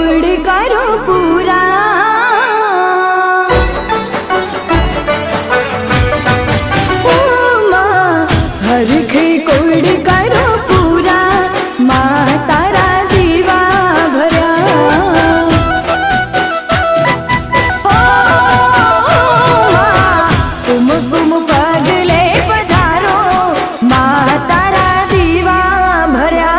Code करो पूरा हरखे code करो पूरा माँ तारा दीवा भर्या कुम कुम पगले पधारो माँ तारा दीवा भर्या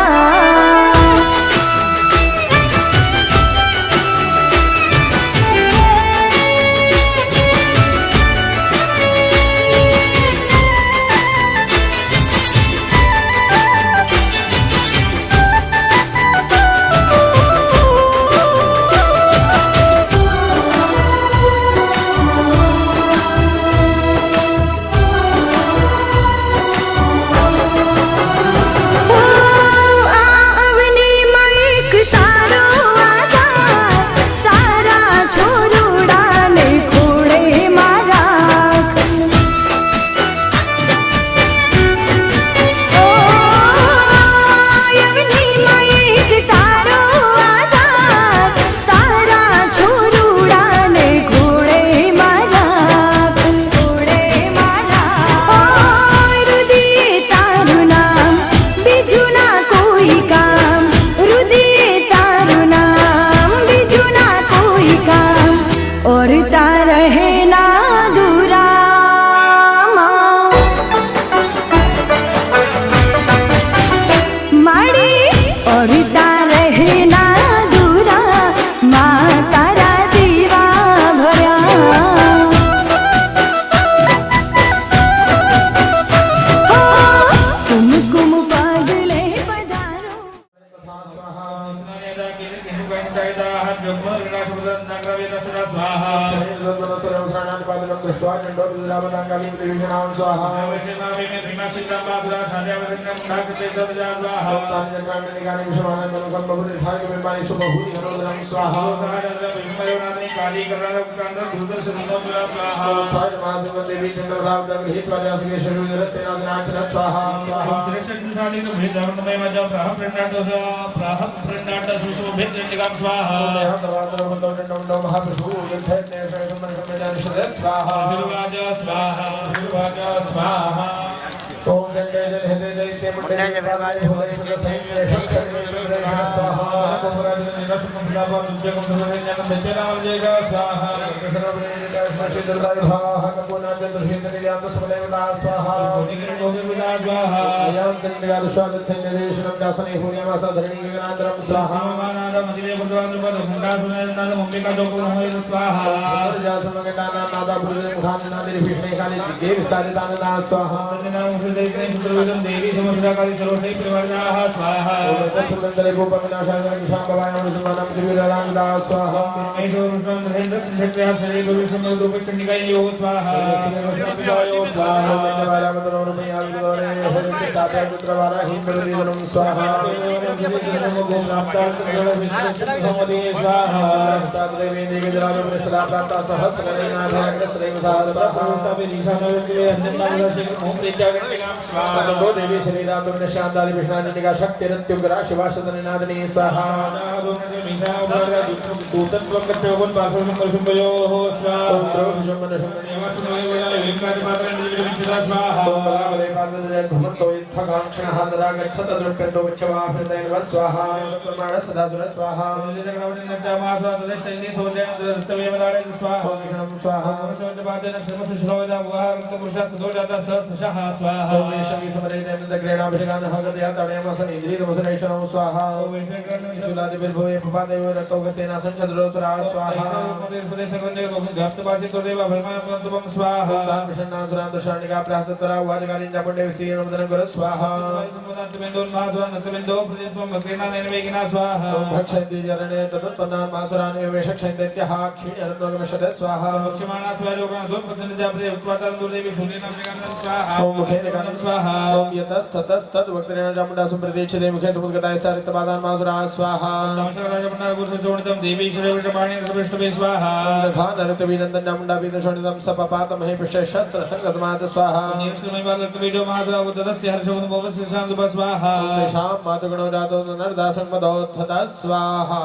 पादान माधुरा स्वाहा नमस्कार राजमंडल पुरुष जोड़ितम देवी श्रीविष्णुपाणि सविष्णुवे स्वाहा खान नृतवीनंदन मुंडा विद शोणितम सपपात महे विषय शस्त्र संगतमाद स्वाहा निष्ठमय बालक बीजो माधुरा उदरस्य हर्षवन् भवस्य शांत स्वाहा शाम मातुगणो जातो नरदासं मदोत्थदा स्वाहा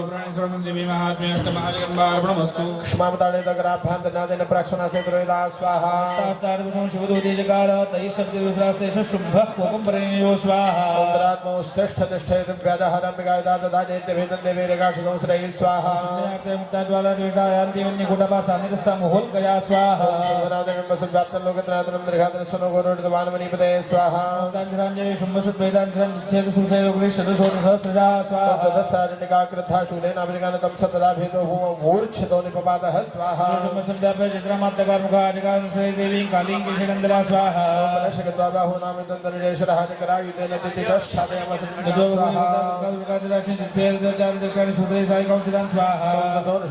प्राणि सर्वं देवी महात्म्य अष्टमहालिकम्बार्पणमस्तु क्ष्मामताणे दग्राभ्यान्तनादेन प्राक्षुनासे द्रोहिदा स्वाहा तास्तार विष्णु शिवदूतेजकार तैः शब्दविश्रास्तेषु शुम्भः कोपं परिणयो स्वाहा उत्तरात्मौस्तिष्ठतिष्ठे दिव्यादहरं विगायदा ददानेत्यभेदं देवे रेगाशिकं श्रेयः स्वाहा सुम्यार्ते मुक्ताज्वाला द्वेषायान्ति वन्यकुटपासानितस्ता मुहुल्कया स्वाहा वसुव्याप्तं लोकत्रयातनं दीर्घातनं सुनो गोरोडितवानमणिपते स्वाहा ताञ्जराञ्जलि शुम्भसुद्वैताञ्जलं छेदसुरसैरुग्रिशतसहस्रजा स्वाहा तदसारणिकाकृथा शूलेन अभिगानकं सतदा भेदो मूर्छितो निपपातः स्वाहा शुम्भसुद्व्यापे चित्रमात्तकारमुखादिकारनुसरे देवीं कालीं केशगन्धरा स्वाहा शगत्वा बाहु नाम तन्तरिजेश्वरः निकरायुतेन तिथिकश्चादयमसं स्वाहा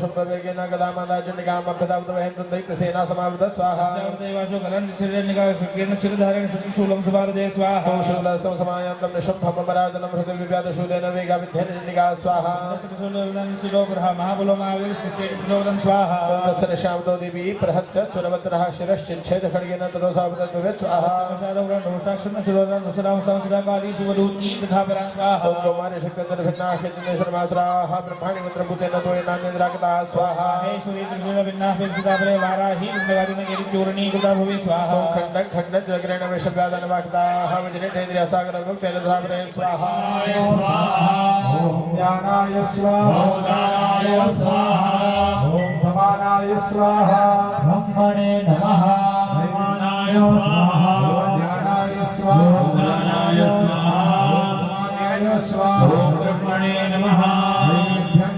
शुम्भवेगेन गदामादाजनिकाम् अभ्यदावदवहन्तं दैत्यसेना समावृतः स्वाहा शूलं सुभारदे स्वाहा शूलस्तं समायान्तं निशुम्भमपराधनं हृदयविव्याधशूलेन वेगाविध्यनिका स्वाहा महाबलो महावीरस्थितिं स्वाहा श्यामतो देवी प्रहस्य सुरवत्रः शिरश्चिच्छेद खड्गेन तदोसावदद्भवे स्वाहा काली शिवदूती तथा परां स्वाहा ओम कुमारी शक्तिर्भिन्नाः केतनेश्वरमासुराः ब्रह्माणि मंत्रभूतेन द्वयनान्यन्द्राकृता स्वाहा महेश्वरी त्रिशूलभिन्नाः पितृतापरे वाराही चूर्णी कृता भुवि स्वाहा ओम खण्डं खण्डं ज्वग्रेण वैशव्यादनवाक्ताः वज्रेन्द्रियसागरमुक्तेन धापरे स्वाहा ओम ज्ञानाय स्वाहा ओम दानाय स्वाहा ओम समानाय स्वाहा ब्रह्मणे नमः ब्रह्मणाय स्वाहा ओम ज्ञानाय स्वाहा ओम दानाय स्वाहा ओम समानाय स्वाहा ओम ब्रह्मणे नमः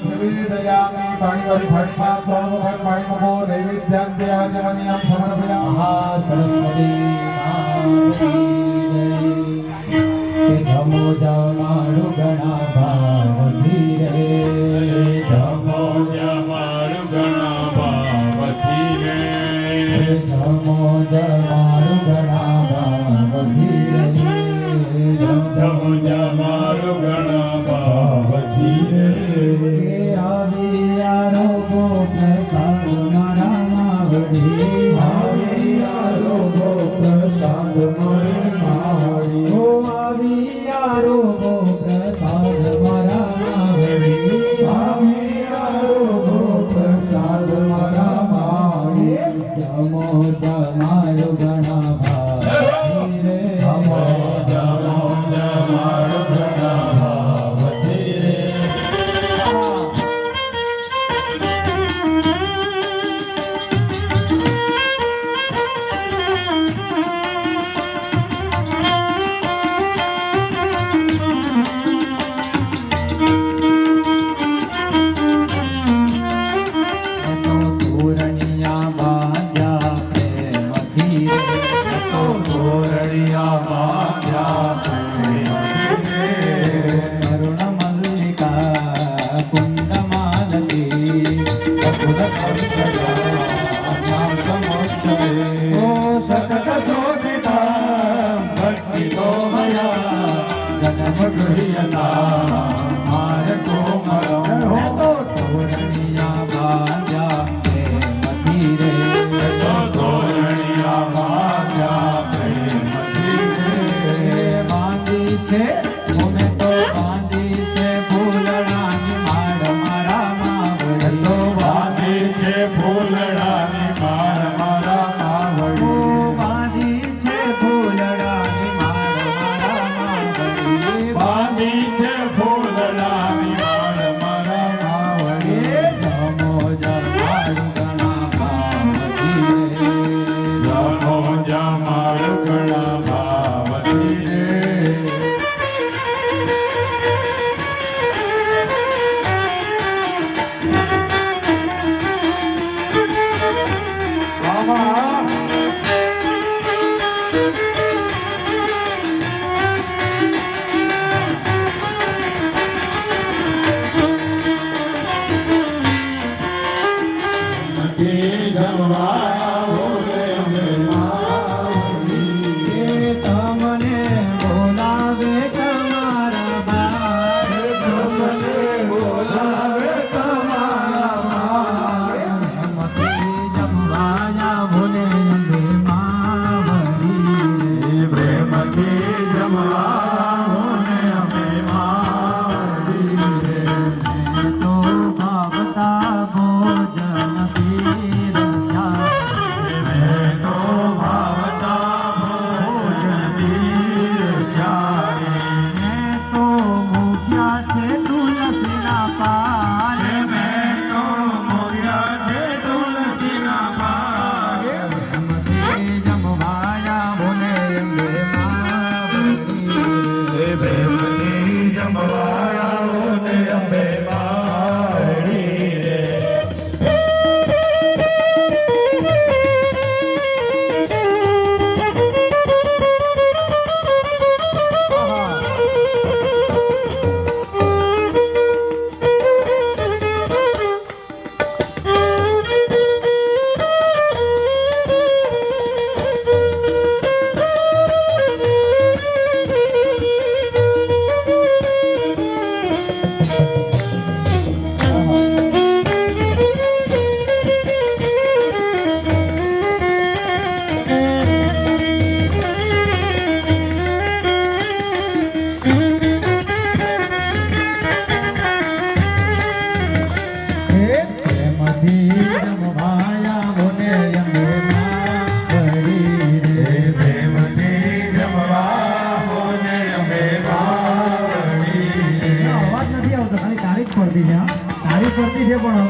निवेदयामि पाणिपरिफणिपात्रो मुखं पाणिमुखो नैवेद्यान्ते आचमनीयं समर्पयामः सरस्वती जमो जमाड़ू गणा भाव धीरे जमो जमाड़ू गणा भाव धीरे जमो जमाड़ू गणा भाव धीरे जमो जमाड़ू गणा भाव धीरे आवियारो गोप साधु मारा मावड़ी आवियारो गोप साधु मारे मावड़ी आवियारो प्रसाद मारा मावड़ी आवियारो प्रसाद मारा मावड़ी जमो जमारो गणा भाव धीरे जमो जमारो गणा भाव धीरे तोरणिया बांध्या प्रेम धीरे तोरणिया बांध्या प्रेम धीरे करुण मल्लिका कुंड मालती अकुल कंकजा नाम समुच्चये ओ सतत शोभिता भक्ति तो मया जन्म गृह्यता मार को मरो तो तोरणिया बांध्या प्रेम धीरे तो तोरणिया बांध्या प्रेम धीरे बांधी छे मुमे तो बांधी छे फूलडानी माळ मारा मावड़ी तो बांधी छे फूलडानी माळ मारा मावड़ी बांधी छे फूलडानी माळ मारा मावड़ी बांधी छे फूलडानी माळ मारा मावड़ी जमो जमाड़ू गणा भाव धीरे जमो जमाड़ू गणा भाव धीरे તમને બોલાવે તમારા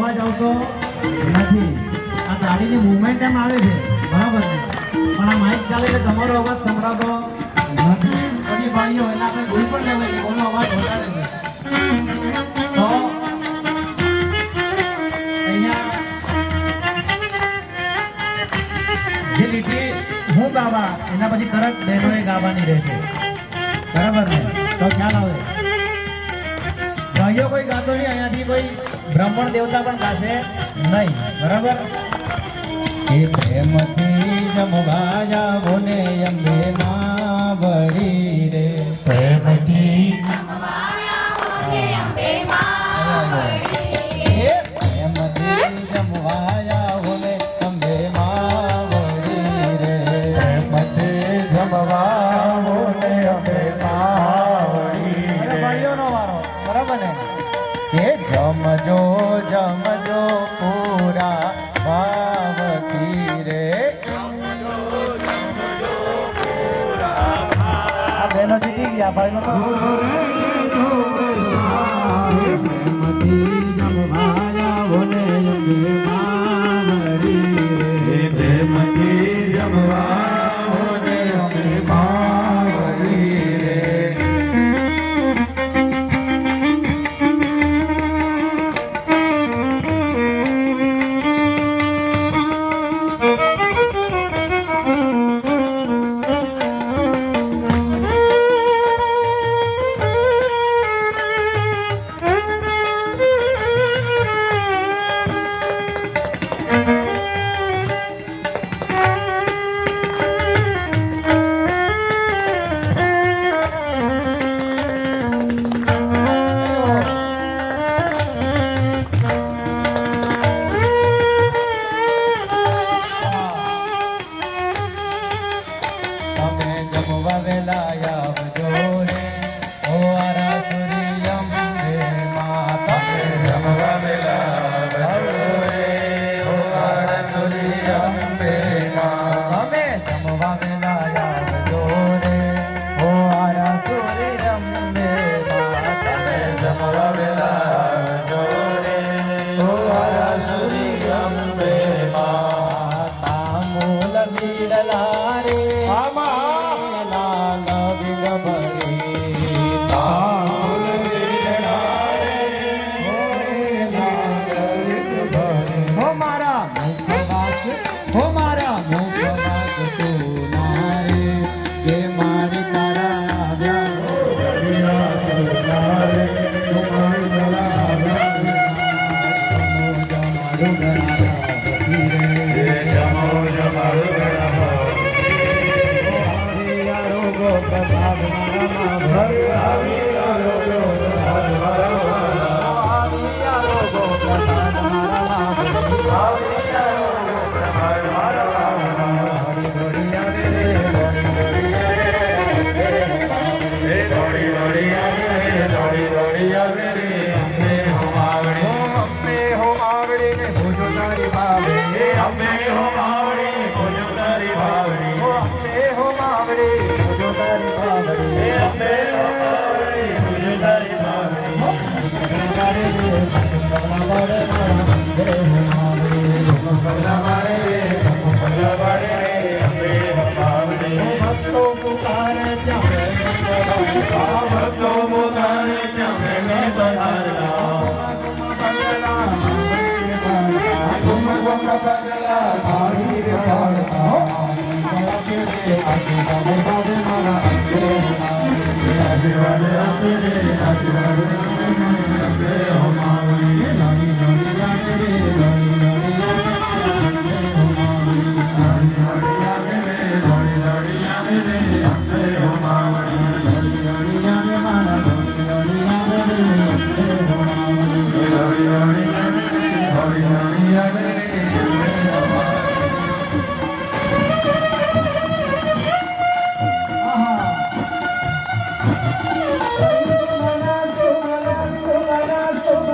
અવાજ આવતો નથી. આ ગાડીની મુવમેન્ટ એમ આવે છે બરાબર ને, પણ આ માઇક ચાલે એટલે તમારો અવાજ સંભળાતો નથી. પછી ભાઈઓ એટલે આપણે કોઈ પણ લેવાય કે કોનો અવાજ વધારે છે. તો અહીંયા જે લીટી હું ગાવા એના પછી તરત બહેનોએ ગાવાની રહેશે બરાબર ને, તો ખ્યાલ આવે. ભાઈઓ કોઈ ગાતો નહીં, અહીંયાથી કોઈ બ્રાહ્મણ દેવતા પણ ગાશે નહીં બરાબર. એ પ્રેમથી જમવા જાવો ને અંબે માં વળી રે, પ્રેમથી જમવા જાવો ને અંબે માં વળી રે, પ્રેમથી જમવા જાવો ને અંબે માં વળી રે, પ્રેમથી જમવા જાવો ને અંબે માં વળી રે. ભાઈઓનો વારો બરાબર ને, કે જમજો જમજો પૂરા ભાવથી રે, આ બહેનો જીતી ગયા ભાઈનો તો પ્રેમથી જમવા જાવો ને અંબે માં વળી રે, પ્રેમથી જમવા જાવો ને અંબે માં વળી રે.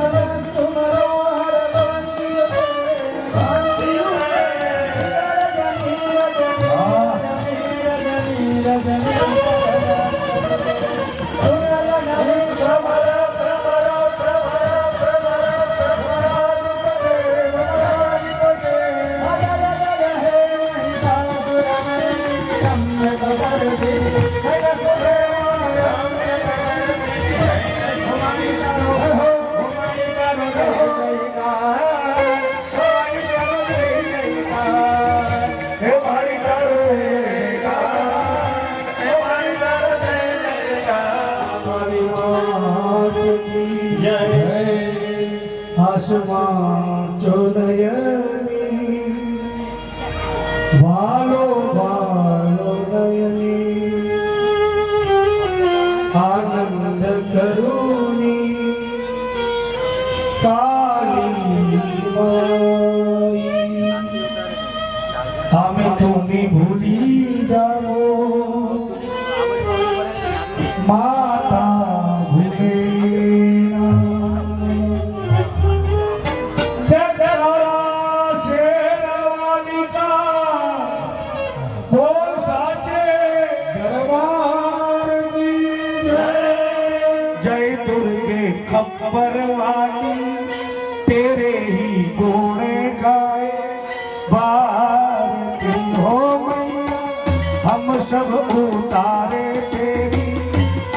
Thank you. વાંચો નયની વાલો વાલો નયની આનંદ કરુની કાલી માઈ અમે તુમી ભૂલી જાઓ માતા ભૂલે જગરા શેરવાની કા બોલ સાચે દરબારની જય જય દુર્ગે खप्पर वाली तेरे ही गुण गाए भारती हो मैया हम सब उतारे तेरी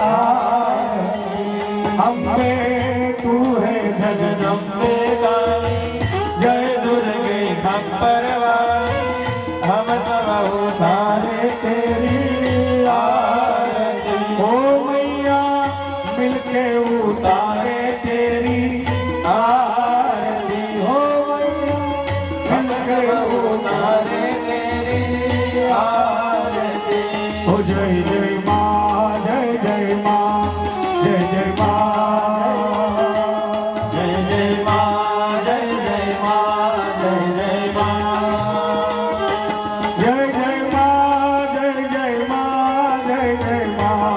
आरती अम्बे तू है जगदम्बे गाई जय दुर्गे खप्पर वाली हम सब उतारे तेरी आरती हो मैया मिलके उतारे तेरी आरती हो मैया मिलके उतारे तेरी आरती हो जय जय माँ जय जय माँ जय जय माँ जय जय माँ जय जय माँ जय जय माँ जय जय माँ जय जय माँ जय जय माँ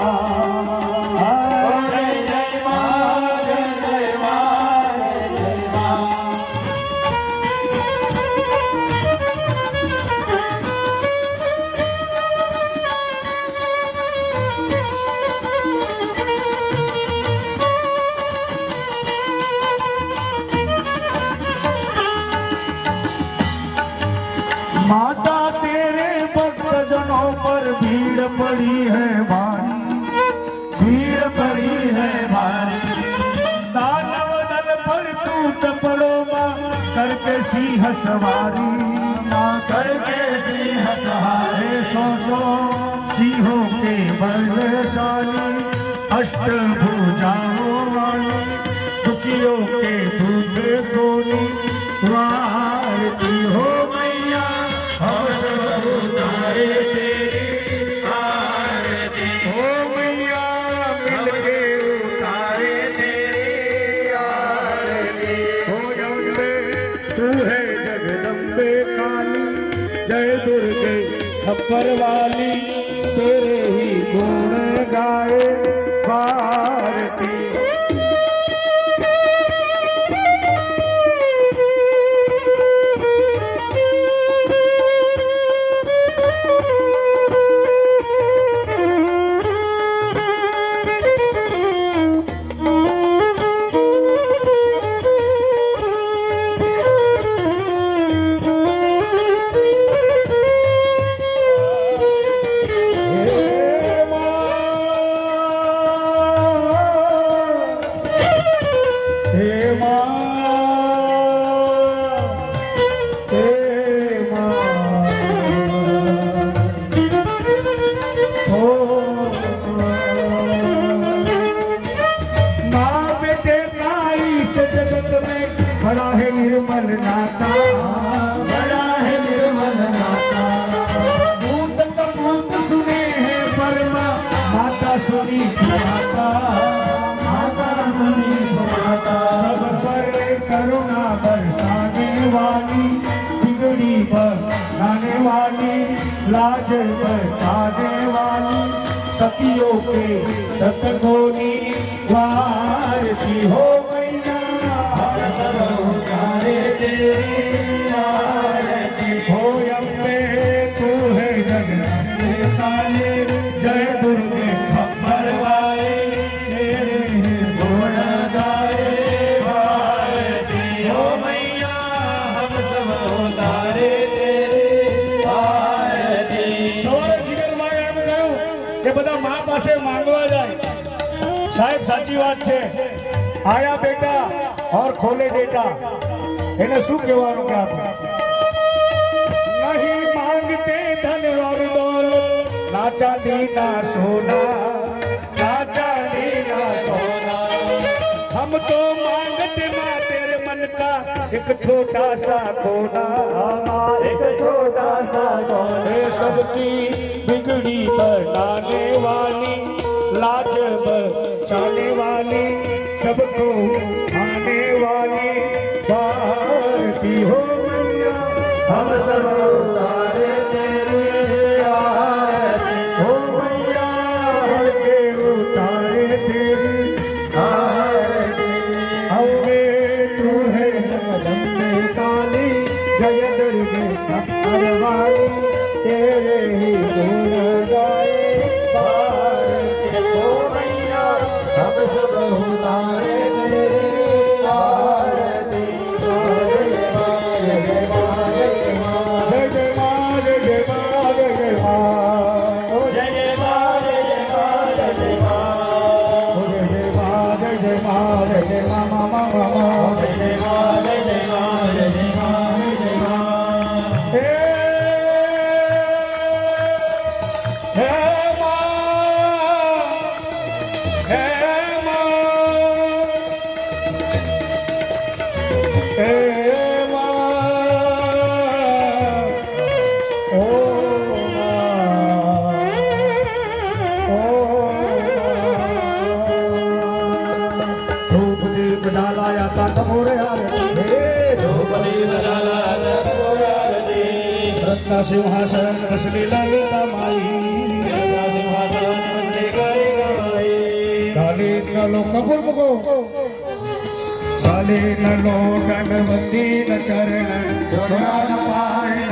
माता तेरे भक्तजनों पर भीड़ पड़ी है भारी भीड़ पड़ी है भारी दानव दल पर टूट पड़ो माँ करके सिंह सवारी माँ करके सिंह सवारे सो सो सिंहों के बलशाली अष्टभुजाओं वाली दुखियों के दूत गोली वारती हो मैया हम सब उतारे तेरी आरती हो मैया मिलके उतारे तेरी आरती हो अम्बे तू है जगदम्बे काली जय दुर्गे खप्पर वाली तेरे ही गुण गाए भारती बड़ा है निर्मल नाता बड़ा है निर्मल नाता भूत कपूत सुने हैं परमा माता सुनी माता माता सुनी माता सब पर करुणा बरसाने वाली बिगड़ी बनाने वाली लाज बचाने वाली सतियों के सतगोनी वारती हो सब उतारे तेरी आरती हो अम्बे तू है जगदम्बे काली जय दुर्गे खप्पर वाली तेरे गुण गाए भारती हो मैया हम सब उतारे तेरी आरती सवारे જીગરમાં એમ કહ્યું કે બધા મા પાસે માંગવા જાય સાહેબ સાચી વાત છે આયા બેટા और खोले बेटा इन्हें शू कहवानुं के आपने नहीं मांगते धन और दौलत ना चांदी ना सोना ना चांदी ना सोना हम तो मांगते मां तेरे मन का एक छोटा सा कोना, एक छोटा सा कोना, सबकी बिगड़ी बनाने वाली, लाज बचाने वाली, सबको आने वाली भारती हो मैया, हम सब उतारे तेरी आरती हो मैया, हल्के उतारे तेरी आरती, अवे तू है जगदम्बे काली, जय दुर्गे अम्बर वाली, तेरे ही गुण गाए भारती हो मैया, हम सब उतारे तेरी आरती, जय मां जय मां जय मां जय मां जय मां जय मां जय मां जय मां जय मां जय मां जय मां मामा मामा जय मां जय मां जय मां जय मां, हे मां हे मां हे मां, ओ मां, ओ धूप दीप डालाया ता मोरे आरती, धूप दीप डालाया ता मोरे आरती, रत्न सिंहासन असली ललिता माई, काली नलो कपूर बको, काली नलो गणपति न चरण, जोड़ा न पाए न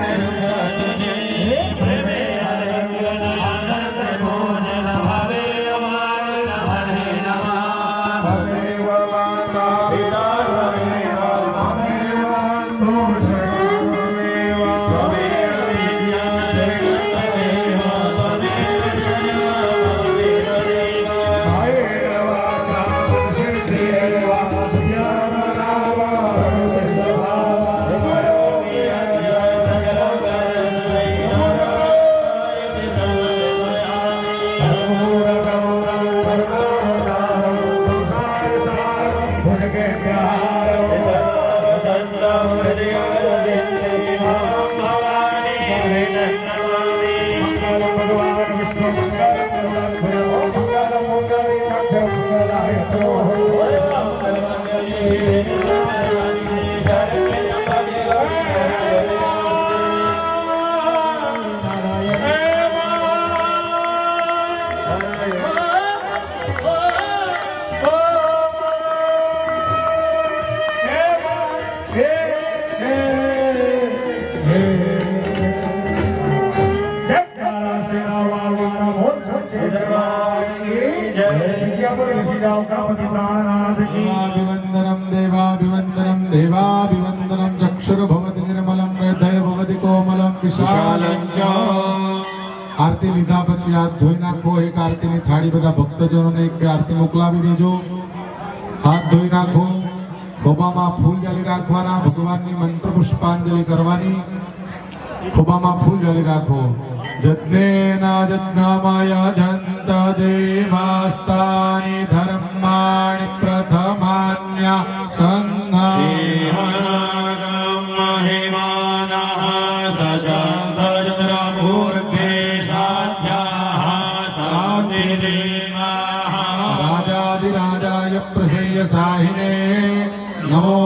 देवाभिवन्दनं देवाभिवन्दनं देवाभिवन्दनं चक्षुर्भवति निर्मलं हृदय भवति कोमलं विशालं च। આરતી લીધા પછી હાથ ધોઈ નાખો, એક આરતીની થાળી બધા ભક્તજનોને એક બે આરતી મોકલાવી દેજો, હાથ ધોઈ નાખો, ખોબામાં ફૂલ જાળી રાખવાના, ભગવાનની મંત્ર પુષ્પાંજલિ કરવાની, ખોબામાં ફૂલ જાળી રાખો. જજ્ઞેન જજ્ઞામાય જંત દેવાસ્તાની ધર્માણિ પ્રથમાન્ય સંઘ राजाधिराजाय प्रसेय साहिने नमो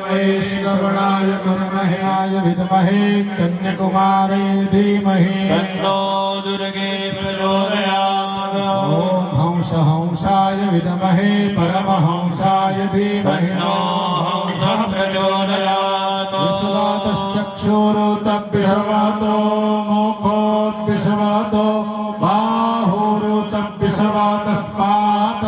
वैष्णवणाय गुरुमह्याय विद्महे कन्याकुमारी धीमहि तन्नो दुर्गे प्रचोदयात्। ओम हंस हंसाय विद्महे परमहंसाय धीमहि हंसः प्रचोदयात्। विश्वातश्चक्षुरुतद्विषवातो मुखोद्विषवातो बाहुरुतद्विषवातस्मात्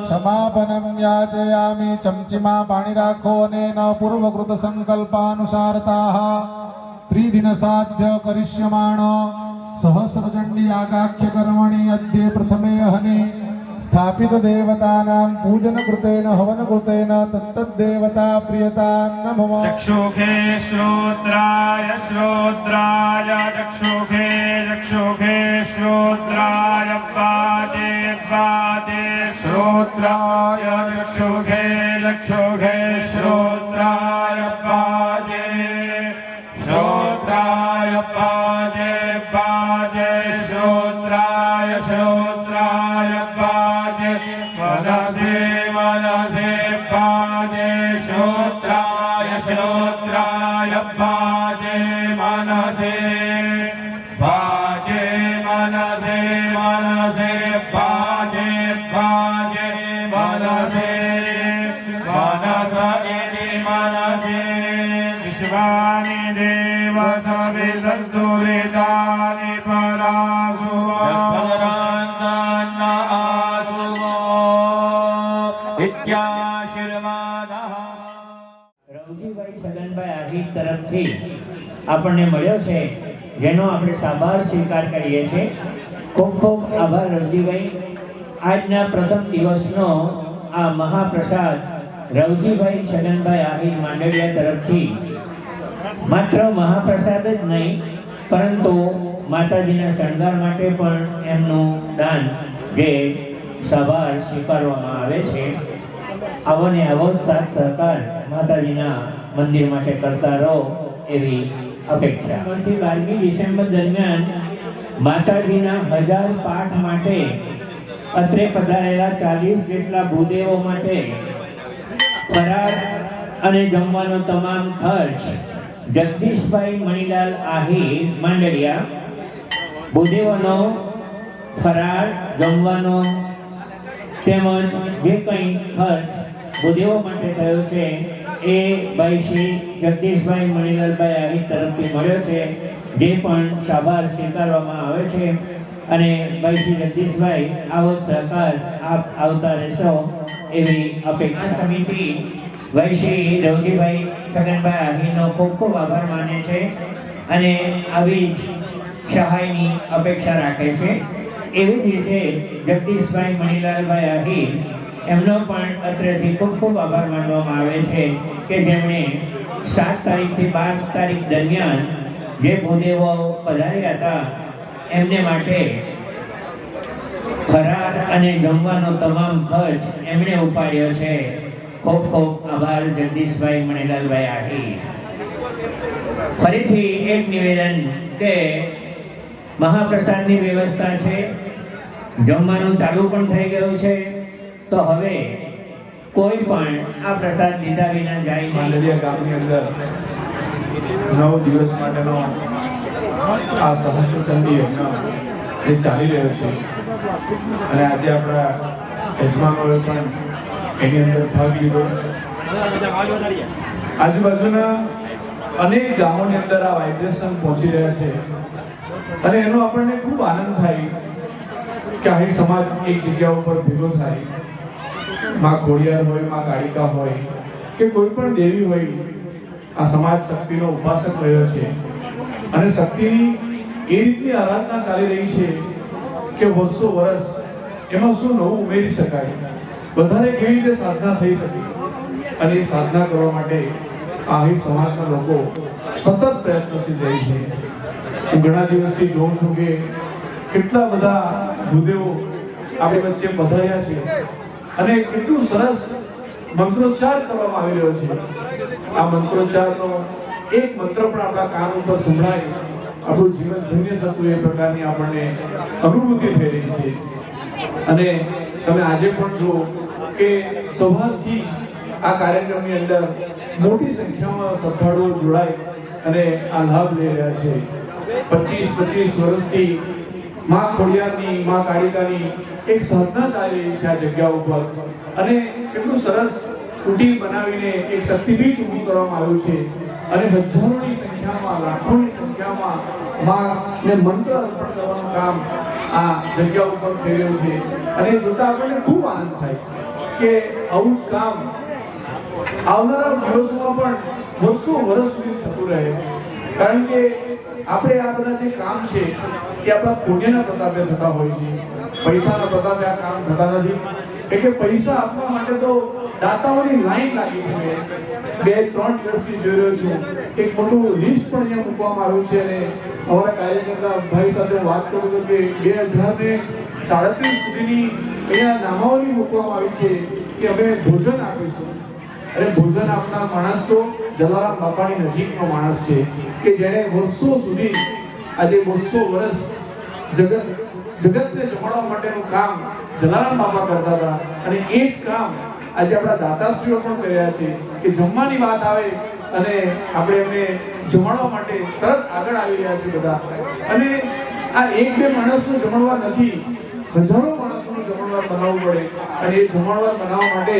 समापनं याचयामि। चमचीमा पाणी राखो અને ન પૂર્વકૃત સંકલ્પાનુસારતાઃ ત્રિદિન સાધ્ય કરિષ્યમાણ સહસ્રચંડી આગાખ્ય કર્મણિ અદ્ય પ્રથમે હને સ્થાપિત દેવતાનાં પૂજન કૃતેન હવન કૃતેન તત્તદ્દેવતા પ્રિયતા નમઃ। चक्षुखे श्रोत्राय श्रोत्राय चक्षुखे चक्षुखे श्रोत्राय वाजे पादे श्रोत्राय चक्षुषे चक्षुषे श्रोत्राय पादे श्रोत्राय पादे पादे श्रोत्राय श्रोत्राय पादे मनसे मनसे पादे श्रोत्राय श्रोत्राय पादे मनसे पादे मनसे मनसे पादे पादे मनसे मनस इति मनसे विश्वानि देव सविदन्तु वेदानि परासुवा રવજીભાઈ છગનભાઈ આહિર તરફથી આપણને મળ્યો છે, જેનો આપણે સાભાર સ્વીકાર કરીએ છીએ. ખૂબ ખૂબ આભાર રવજીભાઈ. આજના પ્રથમ દિવસનો આ મહાપ્રસાદ રવજીભાઈ છગનભાઈ આહિર માંડલિયા તરફથી માત્ર મહાપ્રસાદ જ નહીં, પરંતુ માતાજીના શણગાર માટે પણ એમનું દાન જે સાભાર સ્વીકારવામાં આવે છે. આવો ને આવો જ સાથ સહકાર માતાજીના મંદિર માટે કરતા રહો એવી અપેક્ષા. 12મી ડિસેમ્બર દરમિયાન માતાજીના 1000 પાઠ માટે અત્રે પધારેલા 40 જેટલા ભૂદેવો માટે ફરાર અને જમવાનો તમામ ખર્ચ જગદીશભાઈ મણીલાલ આહિર માંડલિયા, ભૂદેવોનો ફરાર, જમવાનો તેમજ જે કંઈ ખર્ચ ભૂદેવો માટે થયો છે એ ભાઈ શ્રી જગદીશભાઈ મણીલાલભાઈ આહિર તરફથી મળ્યો છે, જે પણ સાભાર સ્વીકારવામાં આવે છે. અને ભાઈ શ્રી જગદીશભાઈ આવો સહકાર આપ આવતા રહેશો એવી અપેક્ષા. સમિતિ ભાઈ શ્રી રવજીભાઈ છગનભાઈ આહિરનો ખૂબ ખૂબ આભાર માને છે અને આવી જ સહાયની અપેક્ષા રાખે છે. એવી જ રીતે જગદીશભાઈ મણીલાલભાઈ આહિર એમનો પણ અત્રેથી ખૂબ ખૂબ આભાર માનવામાં આવે છે કે જેમણે 7 તારીખથી 12 તારીખ દરમિયાન જે ભૂદેવો પધાર્યા હતા એમને માટે ફરાર અને જમવાનો તમામ ખર્ચ એમણે ઉપાડ્યો છે. ખૂબ ખૂબ આભાર જગદીશભાઈ મણીલાલભાઈ આહિર. ફરીથી એક નિવેદન કે મહાપ્રસાદની વ્યવસ્થા છે, જમવાનું ચાલુ પણ થઈ ગયું છે, તો હવે કોઈ પણ આ પ્રસાદ લીધા વિના જાય નહીં. માંડલિયા ગામની અંદર 9 દિવસ માટેનો આ સહસ્ત્રચંડી યજ્ઞ જે ચાલી રહ્યો છે અને આજે આપણા યજમાનોએ પણ એની અંદર ભાગ લીધો. આજુબાજુના અનેક ગામોની અંદર આ વાઇબ્રેશન પહોંચી રહ્યા છે અને એનો આપણને ખૂબ આનંદ થાય કે આહી સમાજ એક જગ્યા ઉપર ભેગો થાય. માં ખોડિયાર હોય, માં કાળિકા હોય કે કોઈ પણ દેવી હોય, આ સમાજ શક્તિનો ઉપાસક રહ્યો છે અને શક્તિની એ રીતની આરાધના ચાલી રહી છે કે વર્ષો વર્ષ એમાં શું નવું ઉમેરી શકાય, વધારે કેવી રીતે સાધના થઈ શકે. અને એ સાધના કરવા માટે આહિર સમાજના લોકો સતત પ્રયત્નશીલ રહે છે. હું ઘણા દિવસથી જોઉં છું કે કેટલા બધા ભૂદેવો આપણી વચ્ચે પધાર્યા છે અને કેટલું સરસ મંત્રોચ્ચાર કરવામાં આવી રહ્યો છે. આ મંત્રોચ્ચારનો એક મંત્ર પણ આપણા કાન ઉપર સંભળાય, આપણું જીવન ધન્ય થતું એ પ્રકારની આપણને અનુભૂતિ થઈ રહી છે. અને તમે આજે પણ જુઓ કે સવારથી આ કાર્યક્રમની અંદર મોટી સંખ્યામાં શ્રદ્ધાળુઓ જોડાય અને આ લાભ લઈ રહ્યા છે. 25 વર્ષથી માં ખોડિયારની, માં કાળિકાની એક સાધના ચાલી રહી છે આ જગ્યા ઉપર અને કેટલું સરસ કુટીર બનાવીને એક શક્તિપીઠ ઊભું કરવામાં આવ્યું છે અને હજારોની સંખ્યામાં, લાખોની સંખ્યામાં માને મંત્ર અર્પણ કરવાનું કામ આ જગ્યા ઉપર થઈ રહ્યું છે. અને જોતા આપણને ખૂબ આનંદ થાય કે આવું જ કામ આવનારા દિવસોમાં પણ વર્ષો વર્ષ સુધી થતું રહે. કારણ કે આપણે આ બધા જે કામ છે એ આપણા પુણ્યના પ્રતાપે થતા હોય છે, પૈસાના પ્રતાપે આ કામ થતા નથી. એટલે પૈસા આપવા માટે તો દાતાઓની લાઈન લાગી છે. 2-3 દિવસથી જોઈ રહ્યો છું એક મોટું લિસ્ટ પણ અહીંયા મૂકવામાં આવ્યું છે અને અમારા કાર્યકર્તા ભાઈ સાથે વાત કરું તો કે 2037 સુધીની અહીંયા નામાવલી મૂકવામાં આવી છે કે અમે ભોજન આપીશું. અને ભોજન આપનાર માણસ તો જલારામ બાપાની નજીકનો માણસ છે કે જેણે વર્ષો સુધી, આજે 200 વર્ષ જગતને જમાડવા માટેનું કામ જલારામ બાપા કરતા હતા. અને એ જ કામ આજે આપણા દાતાશ્રીઓ પણ કરી રહ્યા છે કે જમવાની વાત આવે અને આપણે એમને જમાડવા માટે તરત આગળ આવી રહ્યા છે બધા. અને આ એક બે માણસનું જમણવાર નથી, હજારો માણસોનું જમણવાર બનાવવું પડે. અને એ જમણવાર બનાવવા માટે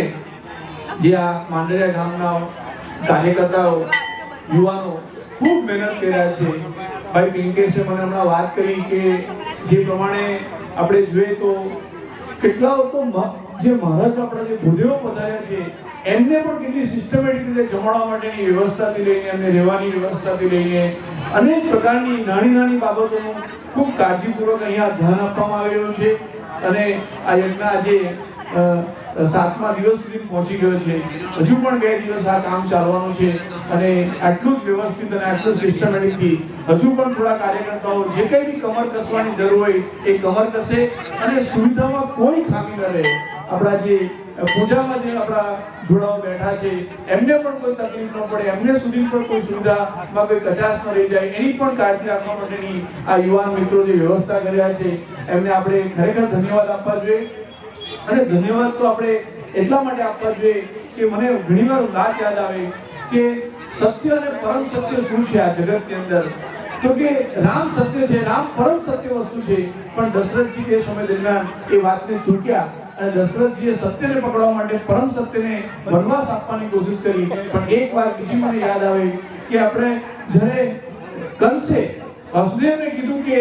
જે આ માંડરિયા ગામના કાર્યકર્તાઓ, યુવાનો ખૂબ મહેનત કર્યા છે. ભાઈ પિંકેશે મને હમણાં વાત કરી કે જે પ્રમાણે આપણે જોઈએ તો કેટલાઓ તો જે મહારાજ આપણા જે ભૂદેવો પધાર્યા છે એમને પણ કેટલી સિસ્ટમેટિક રીતે જમાડવા માટેની વ્યવસ્થાથી લઈને એમને રહેવાની વ્યવસ્થાથી લઈને અનેક પ્રકારની નાની બાબતોનું ખૂબ કાળજીપૂર્વક અહીંયા ધ્યાન આપવામાં આવેલું છે. અને આ યજ્ઞ આજે 7મા દિવસ સુધી પહોંચી ગયો છે. હજુ પણ 2 દિવસ આ કામ ચાલવાનું છે. અને આટલું જ વ્યવસ્થિત અને આટલું સિસ્ટમેટિકથી હજુ પણ થોડા કાર્યકર્તાઓ જે કંઈ બી કમર કસવાની જરૂર હોય એ કમર કસે અને સુવિધામાં કોઈ ખામી ન રહે. આપણા જે પૂજામાં જે આપણા જોડાઓ બેઠા છે એમને પણ કોઈ તકલીફ ન પડે, એમને સુધી પણ કોઈ સુવિધામાં કોઈ કચાશ ન રહી જાય, એની પણ કાળજી રાખવા માટેની આ યુવાન મિત્રો જે વ્યવસ્થા કર્યા છે એમને આપણે ખરેખર ધન્યવાદ આપવા જોઈએ. અને ધન્યવાદ તો આપણે એટલા માટે આપવા જોઈએ કે મને ઘણીવાર વાત યાદ આવે કે સત્ય અને પરમ સત્ય શું છે આ જગતની અંદર. તો કે રામ સત્ય છે, રામ પરમ સત્ય વસ્તુ છે. પણ દશરથજી તે સમય દરમિયાન એ વાતને ચૂક્યા અને દશરથજીએ સત્યને પકડવા માટે પરમ સત્યને વનવાસ આપવાની કોશિશ કરી. પણ એક વાર બીજી મને યાદ આવે કે આપણે જ્યારે કંસે વાસુદેવને કીધું કે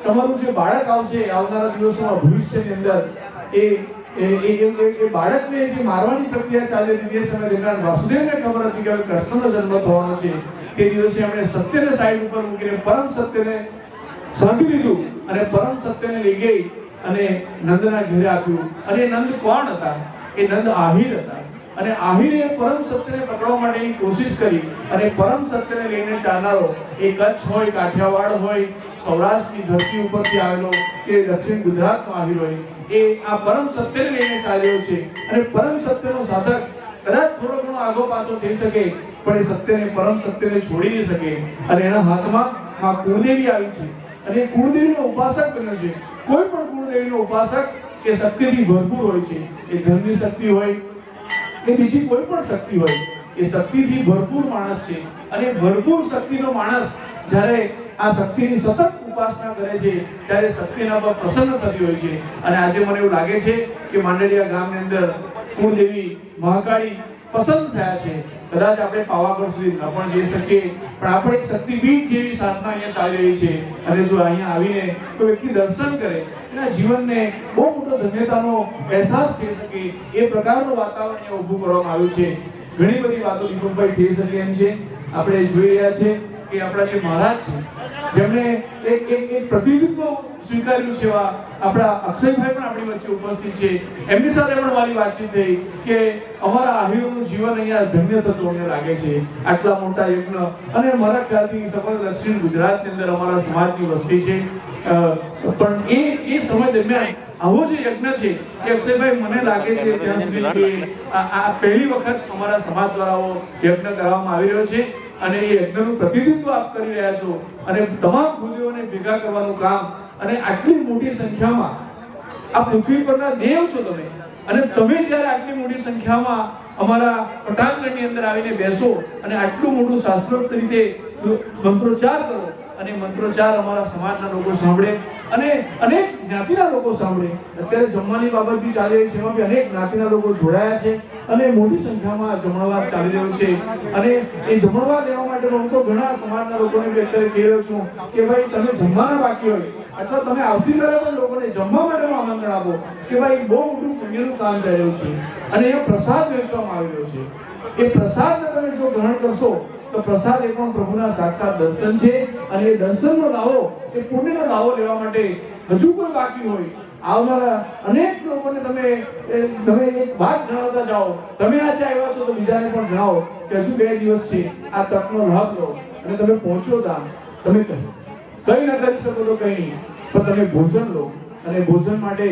તમારું જે બાળક આવશે આવનારા દિવસોમાં ભવિષ્યની અંદર એ બાળકને જે મારવાની પ્રક્રિયા ચાલી હતી તે સમય દરમિયાન વાસુદેવને ખબર હતી કે કૃષ્ણનો જન્મ થવાનો છે. તે દિવસે એમણે સત્યને સાઈડ ઉપર મૂકીને પરમ સત્યને સાંભળી લીધું અને પરમ સત્યને લઈ ગઈ અને નંદના ઘેરે આપ્યું. અને નંદ કોણ હતા? એ નંદ આહિર હતા. અને આહિરે પરમ સત્યને પકડવા માટેની કોશિશ કરી અને પરમ સત્યને લઈને ચાલનારો એ કચ્છ હોય, કાઠિયાવાડ હોય, સૌરાષ્ટ્રની ધરતી ઉપરથી આવેલો કે દક્ષિણ ગુજરાતનો આહિર હોય, એ આ પરમ સત્યને લઈને ચાલ્યો છે. અને પરમ સત્યનો સાધક કદાચ થોડો ઘણો આગો પાછો થઈ શકે પણ એ સત્યને, પરમ સત્યને છોડી નહીં શકે. અને એના હાથમાં આ કુળદેવી આવી છે અને એ કુળદેવીનો ઉપાસક બન્યો છે. કોઈ પણ કુળદેવીનો ઉપાસક એ શક્તિથી ભરપૂર હોય છે. એ ધનની શક્તિ હોય કે બીજી કોઈ પણ શક્તિ હોય, એ શક્તિથી ભરપૂર માણસ છે. અને ભરપૂર શક્તિનો માણસ જ્યારે આ શક્તિની સતત ઉપાસના કરે છે ત્યારે શક્તિના પર પ્રસન્ન થતી હોય છે. અને આજે મને એવું લાગે છે કે માંડરિયા ગામની અંદર કુળદેવી મહાકાળી પસંદ થયા છે. કદાચ આપણે પાવાગઢ સુધી ન પણ જઈ શકીએ પણ આપણે શક્તિપીઠ જેવી સાધના અહીંયા ચાલી રહી છે. અને જો અહીંયા આવીને કોઈ વ્યક્તિ દર્શન કરે એના જીવનને બહુ મોટો ધન્યતાનો અહેસાસ થઈ શકે એ પ્રકારનું વાતાવરણ અહીંયા ઊભું કરવામાં આવ્યું છે. ઘણી બધી વાતો દીપકભાઈ થઈ શકે એમ છે. આપણે જોઈ રહ્યા છે કે આપણા જે મહારાજ છે જેમણે એક પ્રતિનિધિત્વ સ્વીકાર્યું છે એવા આપણા અક્ષયભાઈ પણ આપણી વચ્ચે ઉપસ્થિત છે. એમની સાથે પણ મારી વાતચીત થઈ કે અમારા આહિરોનું જીવન અહીંયા ધન્ય થતું અમને લાગે છે. આટલા મોટા યજ્ઞ અને મારા ખ્યાલથી સફળ દક્ષિણ ગુજરાતની અંદર અમારા સમાજની વસ્તી છે. પણ એ સમય દરમિયાન આવો જે યજ્ઞ છે કે અક્ષયભાઈ મને લાગે છે ત્યાં સુધી કે આ પહેલી વખત અમારા સમાજ દ્વારા યજ્ઞ કરવામાં આવી રહ્યો છે. અને એ યજ્ઞનું પ્રતિનિધિત્વ આપ કરી રહ્યા છો અને તમામ ભૂદેવોને ભેગા કરવાનું કામ. અને આટલી મોટી સંખ્યામાં આ પૃથ્વી પરના દેવ છો તમે, અને તમે જ્યારે આટલી મોટી સંખ્યામાં અમારા પટાંગણની અંદર આવીને બેસો અને આટલું મોટું શાસ્ત્રોક્ત રીતે મંત્રોચ્ચાર કરો અને મંત્રોચ્ચાર અમારા સમાજના લોકો સાંભળે અને અનેક જ્ઞાતિના લોકો સાંભળે. અત્યારે જમવાની બાબત બી ચાલી રહી છે, એમાં બી અનેક જ્ઞાતિના લોકો જોડાયા છે અને મોટી સંખ્યામાં જમણવાર ચાલી રહ્યો છે. અને એ જમણવાર લેવા માટે હું તો ઘણા સમાજના લોકોને બી અત્યારે કહી રહ્યો છું કે ભાઈ તમે જમવાના બાકી હોય અથવા તમે આવતીકાલે પણ લોકોને જમવા માટેનું આમંત્રણ આપો કે ભાઈ બહુ મોટું પુણ્યનું કામ થઈ રહ્યું છે અને એ પ્રસાદ વેચવામાં આવી રહ્યો છે. એ પ્રસાદને તમે જો ગ્રહણ કરશો તો પ્રસાદ એ પણ પ્રભુના સાક્ષાત દર્શન છે. અને એ દર્શનનો લાવો, એ પુણ્યનો લાવો લેવા માટે હજુ કોઈ બાકી હોય આવનારા અનેક લોકોને તમે એક વાત જણાવતા જાઓ. તમે આજે આવ્યા છો તો બીજાને પણ જણાવો કે હજુ 2 દિવસ છે, આ તકનો લાભ લો અને તમે પહોંચો ત્યાં. તમે કંઈ ન કરી શકો તો કંઈ નહીં, પણ તમે ભોજન લો. અને ભોજન માટે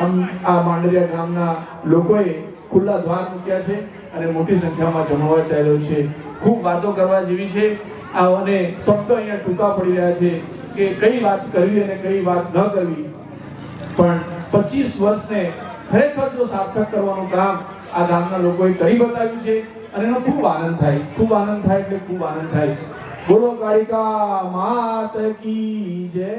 આ માંડરિયા ગામના લોકોએ ખુલ્લા દ્વાર મૂક્યા છે અને મોટી સંખ્યામાં જમવા ચાલ્યો છે. ખૂબ વાતો કરવા જેવી છે અને શબ્દો અહીંયા ટૂંકા પડી રહ્યા છે કે કઈ વાત કરવી અને કઈ વાત ન કરવી. પણ 25 વર્ષને ખરેખર જો સાર્થક કરવાનું કામ આ ગામના લોકોએ કરી બતાવ્યું છે અને એનો ખૂબ આનંદ થાય એટલે ખૂબ આનંદ થાય. બોલો કાળિકા માત કી જય.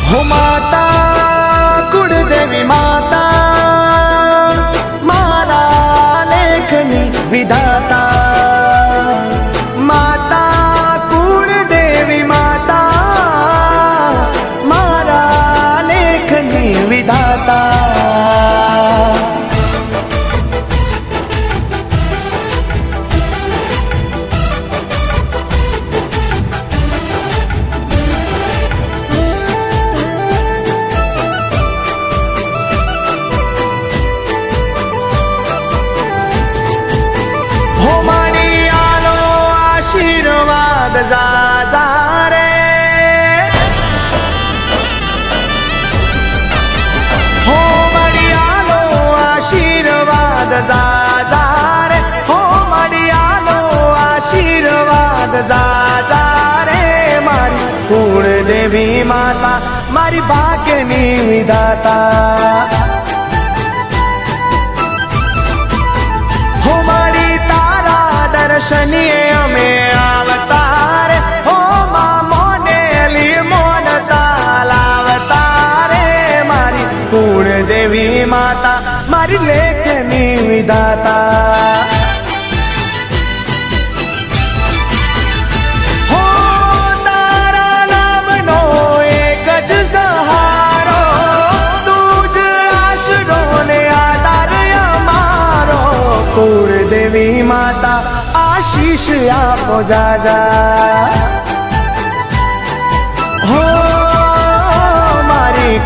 हो माता कुलदेवी माता मारा लेखनी विधाता माता कुलदेवी माता मारा लेखनी विधाता જા રે હો મડિયાનો આશીર્વાદ જા રે હો મડિયાનો આશીર્વાદ જા રે મારી કુળદેવી માતા મારી ભાગ્યની વિધાતા હો મારી તારા દર્શનીએ અમે આવતા દેવી માતા મારી લેખની વિધાતા હો તારા નામનો એક જ સહારો તું જ આશરો ને આધાર અમારો કુળદેવી માતા આશીષ આપો જાજા હો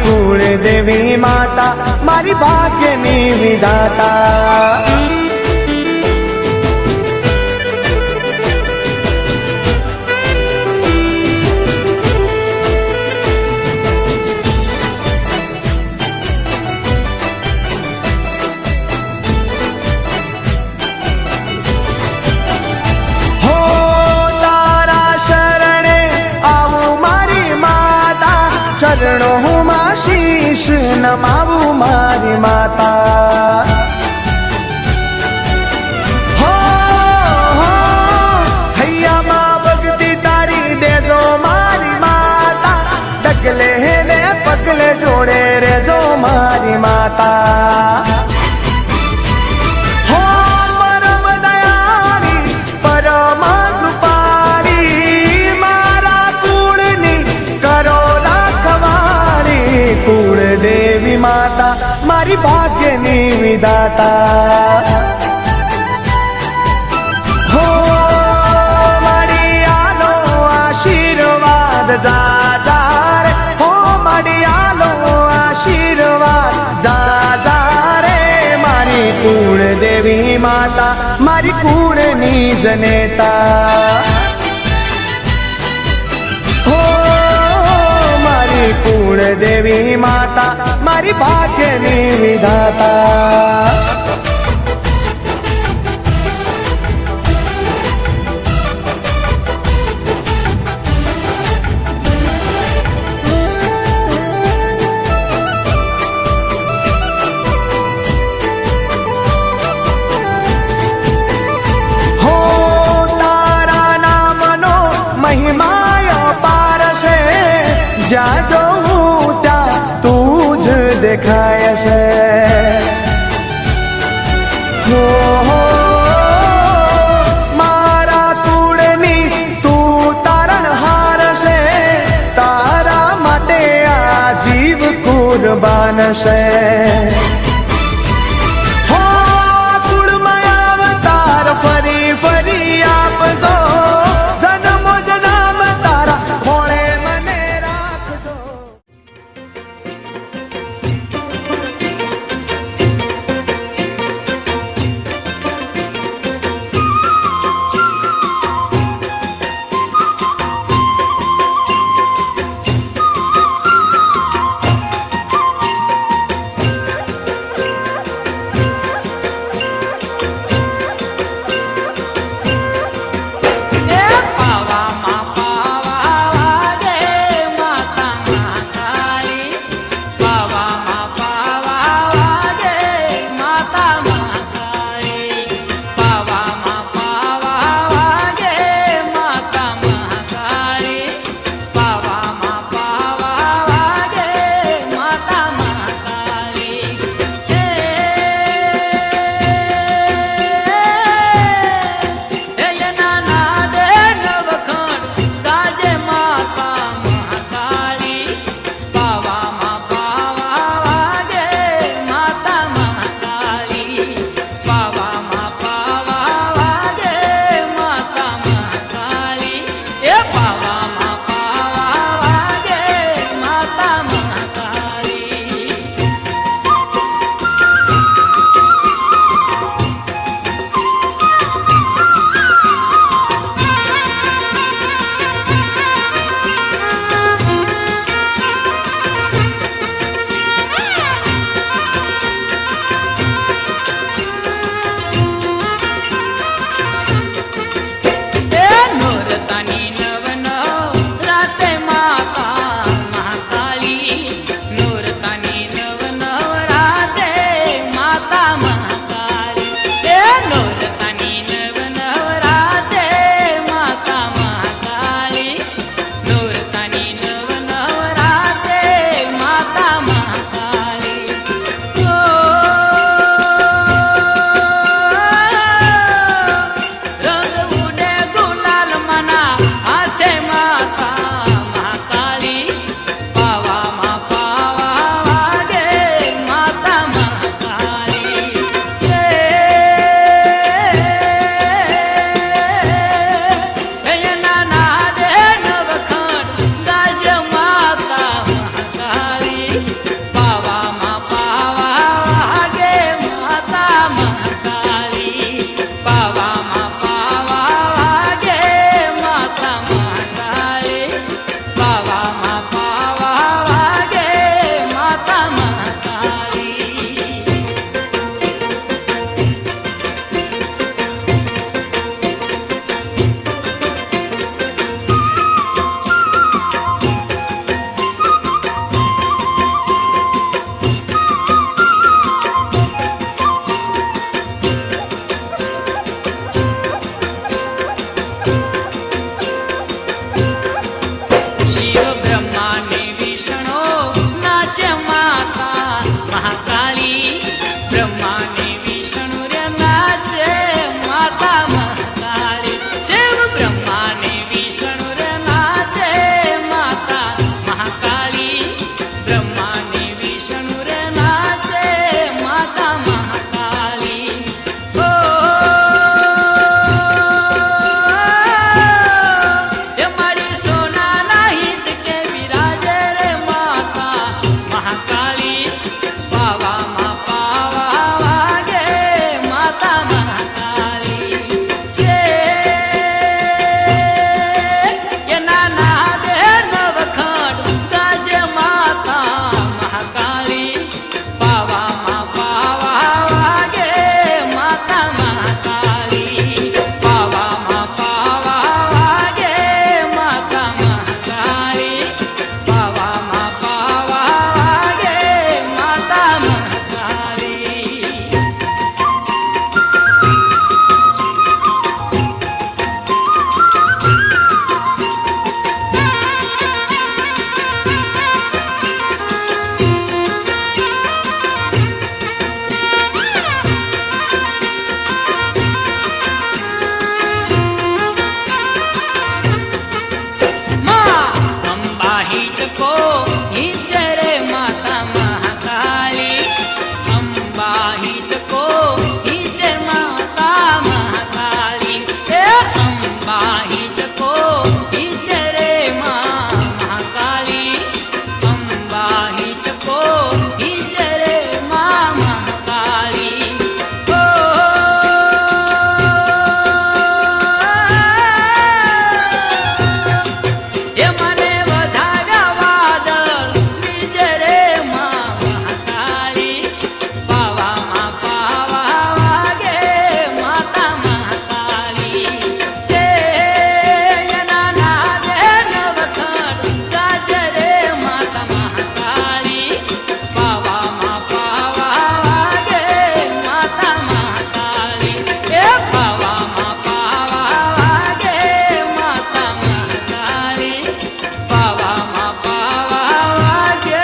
કુળદેવી માતા મારી ભાગ્યની વિધાતા હો તારા શરણે આવું મારી માતા ચરણો શીશ નમાવું મારી માતા હો હૈયામાં ભક્તિ તારી દેજો મારી માતા ડગલે ને પગલે જોડે રેજો મારી માતા હો પરમ દયાળી પરમ કૃપાળી મારા કુળની કરો કુળદેવી માતા મારી ભાગ્યની વિધાતા હો મડિયાનો આશીર્વાદ જા રે હો મડિયાનો આશીર્વાદ જા રે મારી કુળદેવી માતા મારી કુળની જનેતા કુળદેવી માતા મારી ભાગ્યની વિધાતા હો તારા નામનો મહિમા અપાર છે જ્યાં જોઉં ત્યાં તું જ દેખાય છે હો મારા કુળની તું તારણહાર છે તારા માટે આ જીવ કુરબાન છે હો કુળમાં અવતાર ફરી ફરી આપજો જન્મો જન્મ તારા ખોળે મને રાખજો. हिचको हिचरे माता महाकाली अंबा हिचको हिच माता महाकाली हे अंबा हिचको हिचरे महाकाली अंबा हिचको हिचरे महाकाली ओ એ મને વધાર્યા વાદળ બીજરે માં મહાકાળી પાવામાં પાવા વાગે માતા મહાકાળી તે એના નાદે નવખંડ ગાજરે માતા મહાકાળી પાવામાં પાવા વાગે માતા મહાકાળી એ પાવામાં પાવા વાગે માતા મહાકાળી પાવામાં પાવા વાગે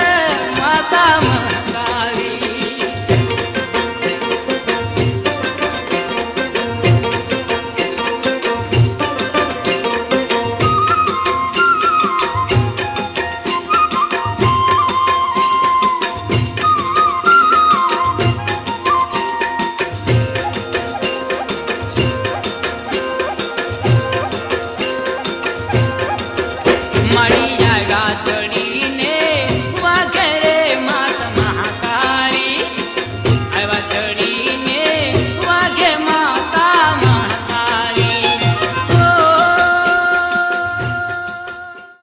માતા મહાકાળી મળી